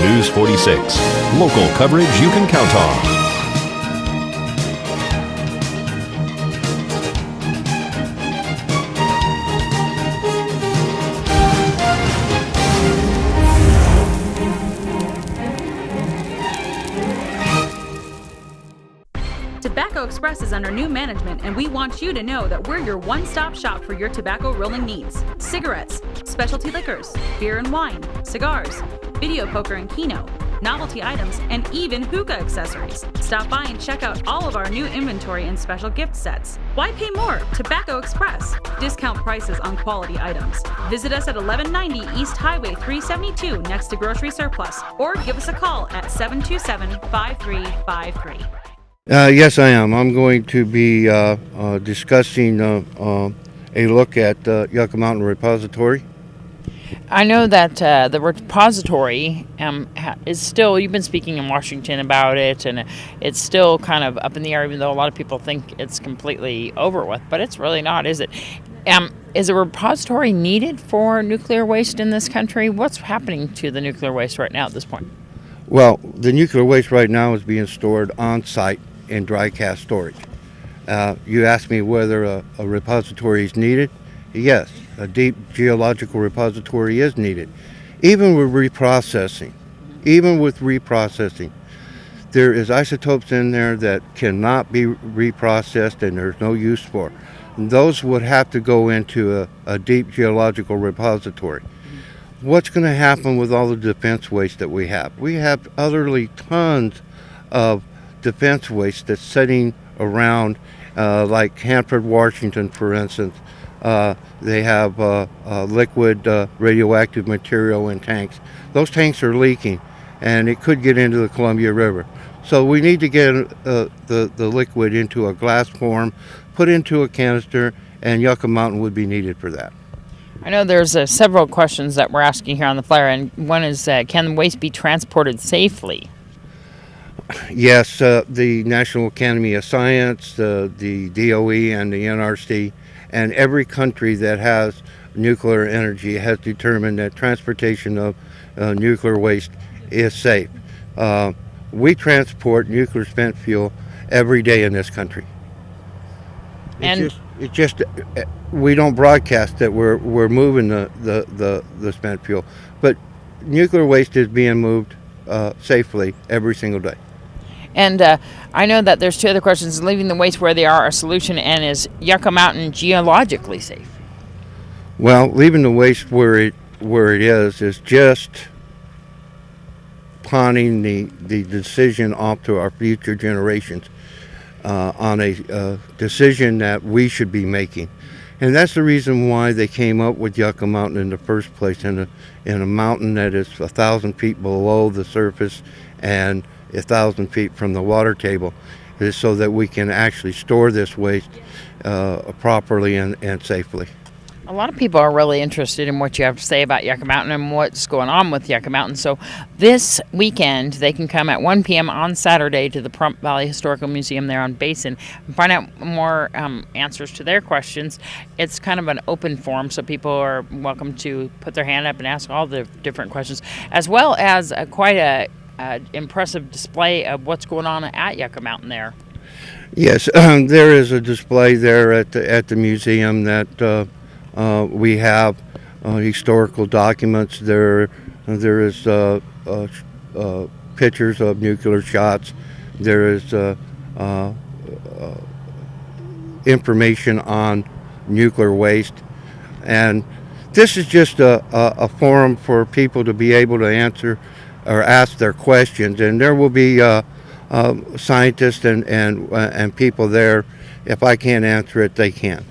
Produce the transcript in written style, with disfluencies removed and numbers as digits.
News 46. Local coverage you can count on. Tobacco Express is under new management, and we want you to know that we're your one-stop shop for your tobacco rolling needs. Cigarettes, specialty liquors, beer and wine, cigars, video poker and keno, novelty items, and even hookah accessories. Stop by and check out all of our new inventory and special gift sets. Why pay more? Tobacco Express. Discount prices on quality items. Visit us at 1190 East Highway 372 next to Grocery Surplus, or give us a call at 727-5353. Yes, I am. I'm going to be discussing a look at Yucca Mountain Repository. I know that the repository is still, you've been speaking in Washington about it, and it's still kind of up in the air, even though a lot of people think it's completely over with, but it's really not, is it? Is a repository needed for nuclear waste in this country? What's happening to the nuclear waste right now at this point? Well, the nuclear waste right now is being stored on site in dry cask storage. You asked me whether a repository is needed. Yes, a deep geological repository is needed. Even with reprocessing, there is isotopes in there that cannot be reprocessed and there's no use for. And those would have to go into a deep geological repository. What's going to happen with all the defense waste that we have? We have utterly tons of defense waste that's sitting around, like Hanford, Washington, for instance. They have liquid radioactive material in tanks. Those tanks are leaking, and it could get into the Columbia River. So we need to get the liquid into a glass form, put into a canister, and Yucca Mountain would be needed for that. I know there's several questions that we're asking here on the flyer, and one is, can the waste be transported safely? Yes, the National Academy of Science, the DOE, and the NRC, and every country that has nuclear energy has determined that transportation of nuclear waste is safe. We transport nuclear spent fuel every day in this country. We don't broadcast that we're moving the spent fuel, but nuclear waste is being moved safely every single day. And I know that there's two other questions. Leaving the waste where they are a solution, and is Yucca Mountain geologically safe? Well, leaving the waste where it is just pawning the decision off to our future generations on a decision that we should be making. And that's the reason why they came up with Yucca Mountain in the first place, in a mountain that is 1,000 feet below the surface and 1,000 feet from the water table, is so that we can actually store this waste properly and safely. A lot of people are really interested in what you have to say about Yucca Mountain and what's going on with Yucca Mountain. So this weekend, they can come at 1 p.m. on Saturday to the Pahrump Valley Historical Museum there on Basin and find out more answers to their questions. It's kind of an open forum, so people are welcome to put their hand up and ask all the different questions, as well as quite a impressive display of what's going on at Yucca Mountain there. Yes, there is a display there at the museum that we have historical documents. There is pictures of nuclear shots. There is information on nuclear waste, and this is just a forum for people to be able to answer or ask their questions, and there will be scientists and people there. If I can't answer it, they can.